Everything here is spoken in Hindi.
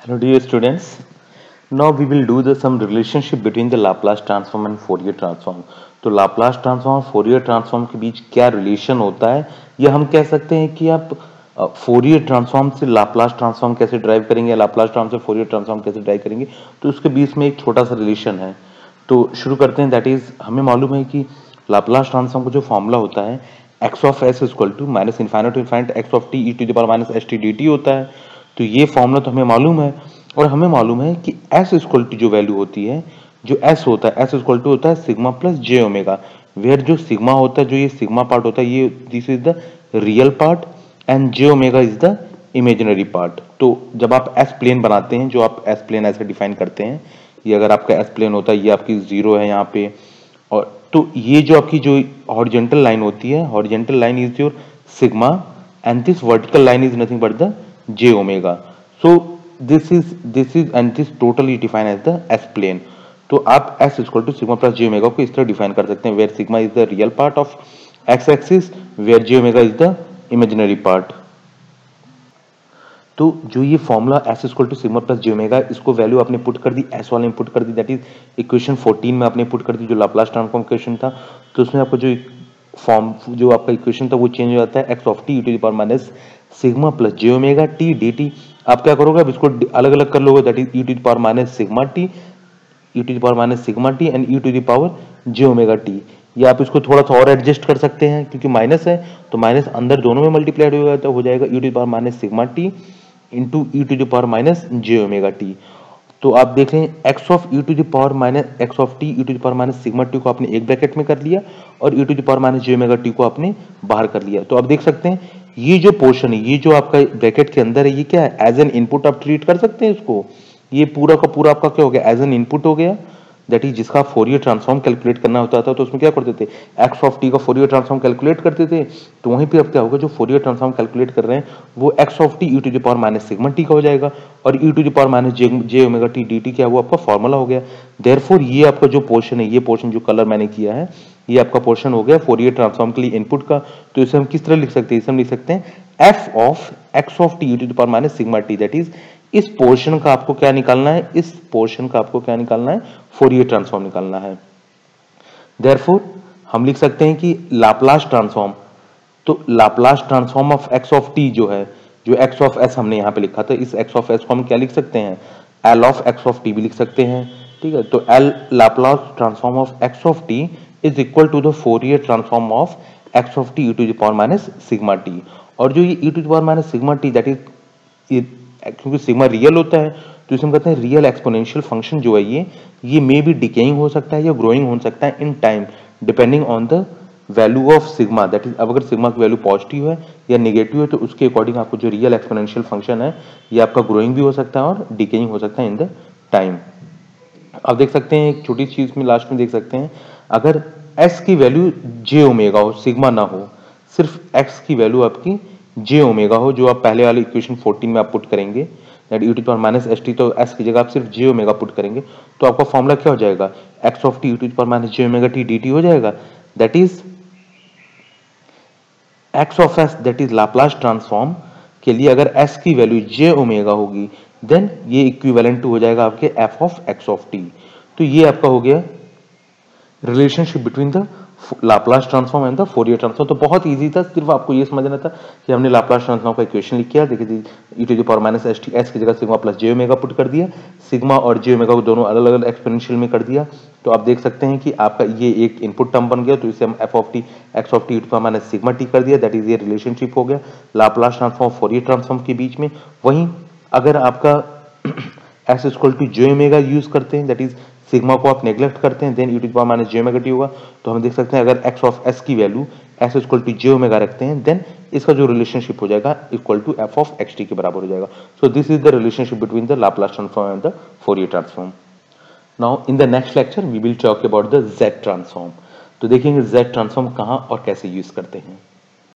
Hello dear students. Now we will do some relationship between the Laplace transform and Fourier transform. तो Laplace transform और Fourier transform के बीच क्या रिलेशन होता है, या हम कह सकते हैं कि आप Fourier transform से Laplace transform कैसे ड्राइव करेंगे या Laplace transform से Fourier transform कैसे ड्राइव करेंगे, तो उसके बीच में एक छोटा सा रिलेशन है. तो शुरू करते हैं. दैट इज हमें मालूम है कि Laplace transform का जो फॉर्मूला होता है x of s equal to minus infinite to infinite x of t e to the power minus st dt होता है. तो ये फॉर्मूला तो हमें मालूम है, और हमें मालूम है कि s इक्वल टू जो वैल्यू होती है, जो s होता है, s इक्वल टू होता है sigma plus j omega, where जो सिग्मा होता है, जो ये सिग्मा पार्ट होता है, ये this is the real part and j omega is the imaginary part. तो जब आप s प्लेन बनाते हैं, जो आप s प्लेन ऐसे डिफाइन करते हैं, ये अगर आपका s प्लेन होता है, ये आपकी जीरो है यहाँ पे, और तो ये जो आपकी जो हॉरिजॉन्टल लाइन होती है, horizontal line is your sigma and this vertical line is nothing but the j omega. So this is and this totally defined as the s plane. तो आप s equal to sigma plus j omega को इस तरह डिफाइन कर सकते हैं, where sigma is the real part of x axis, where j omega is the imaginary part. तो जो ये formula s equal to sigma plus j omega, इसको वैल्यू आपने पुट कर दी, s वाले में पुट कर दी, दैट इज इक्वेशन 14 में आपने पुट कर दी, जो लाप्लास ट्रांसफॉर्म इक्वेशन था. तो उसमें आपको जो फॉर्म जो आपका इक्वेशन था वो चेंज हो जाता है, x of t e to the power minus sigma plus j omega t dt. आप क्या करोगे, अब इसको अलग अलग कर लोगे, that is e to the power minus sigma t, e to the power minus sigma t and e to the power j omega t. या आप इसको थोड़ा सा और एडजस्ट कर सकते हैं, क्योंकि माइनस है तो माइनस अंदर दोनों में मल्टीप्लाइड होगा, तो हो जाएगा e to the power minus sigma t into e to the power minus j omega t. तो आप देख रहे हैं x of e to the power minus x of t e to the power minus sigma t को आपने एक ब्रैकेट में कर लिया, और e to the power minus j omega t को आपने बाहर कर लिया. तो आप देख सकते हैं ये जो पोर्शन है, ये जो आपका ब्रैकेट के अंदर है, ये क्या है, एज एन इनपुट आप ट्रीट कर सकते हैं इसको. ये पूरा का पूरा आपका क्या हो गया, एज एन इनपुट हो गया. दैट इज जिसका फोरियर ट्रांसफॉर्म कैलकुलेट करना होता था, तो उसमें क्या करते थे, एक्स ऑफ टी का फोरियर ट्रांसफॉर्म कैलकुलेट करते थे. तो वहीं पे अब क्या होगा, जो फोरियर ट्रांसफॉर्म कैलकुलेट कर रहे हैं वो x of T E to the power minus sigma t का हो जाएगा, और e to the power minus J omega t d t क्या, वो आपका फॉर्मूला हो गया. देयरफॉर ये आपका जो पोर्शन है, ये पोर्शन जो कलर मैंने किया है, ये आपका पोर्शन हो गया फोरियर ट्रांसफॉर्म के लिए इनपुट का. तो इसे हम किस तरह लिख सकते हैं, इसे हम लिख सकते हैं F of x of T E to the power minus sigma T. That is इस पोर्शन का आपको क्या निकालना है, इस पोर्शन का आपको क्या निकालना है, फोरियर ट्रांसफॉर्म निकालना है. देयरफॉर हम लिख सकते हैं कि लाप्लास ट्रांसफॉर्म, तो Laplace transform of x of T जो है, जो एक्स ऑफ एस हमने यहां पे लिखा था, इस एक्स ऑफ एस को हम क्या लिख सकते हैं, L of x of t भी लिख सकते हैं. ठीक है, तो L Laplace transform of x of t is equal to the Fourier transform of x of T E to the power minus sigma t. और जो ये e to the power minus sigma T, that is क्योंकि सिग्मा रियल होता है, तो इसे हम कहते हैं रियल एक्सपोनेंशियल फंक्शन जो है, ये मे बी डिकेइंग हो सकता है या ग्रोइंग हो सकता है in time, depending on the value of sigma. That is अब अगर सिग्मा की वैल्यू पॉजिटिव है या नेगेटिव है, तो उसके अकॉर्डिंग आपको जो रियल एक्सपोनेंशियल फंक्शन है, ये आपका ग्रोइंग भी हो सकता है और डिकेइंग हो सकता है इन द टाइम. आप देख सकते हैं एक छोटी चीज में लास्ट में देख सकते हैं, अगर s की वैल्यू j ओमेगा हो, सिग्मा ना हो, सिर्फ x की वैल्यू आपकी j ओमेगा हो, जो आप पहले वाले इक्वेशन 14 में आप पुट करेंगे, that e to the power minus st, तो s की जगह आप सिर्फ j ओमेगा पुट करेंगे, तो आपका फॉर्मूला क्या हो जाएगा, x of t e to the power minus j omega t dt हो जाएगा. That is x of s, that is Laplace transform के लिए अगर s की वैल्यू j ओमेगा होगी, देन ये इक्विवेलेंट टू हो जाएगा आपके f of x of t. तो ये आपका हो गया relationship between the Laplace transform and the Fourier transform. तो बहुत इजी था, सिर्फ आपको ये समझना था कि हमने लाप्लास ट्रांसफॉर्म का इक्वेशन लिख किया, देखिए e to the power minus S T, S की जगह sigma plus J omega put कर दिया, सिग्मा और जे ओमेगा को दोनों अलग अलग एक्सपोनेंशियल में कर दिया. तो आप देख सकते हैं कि आपका ये एक इनपुट टर्म बन गया, तो इसे हम F of T X of T to power minus sigma T कर दिया. दैट इज ये रिलेशनशिप हो गया लाप्लास ट्रांसफॉर्म फोरियर ट्रांसफॉर्म के बीच में. वहीं अगर आपका S equal to J omega use करते हैं, दैट इज सिग्मा को आप नेग्लेक्ट करते हैं, then E to the power minus J omega T होगा. तो हम देख सकते हैं अगर x ऑफ s की value s equal to J omega रखते हैं, देन इसका जो रिलेशनशिप हो जाएगा equal to f of x t के बराबर हो जाएगा. So this is the relationship between the Laplace transform and the Fourier transform. Now in the next lecture we will talk about the z transform. तो देखेंगे z ट्रांसफॉर्म कहां और कैसे यूज करते हैं.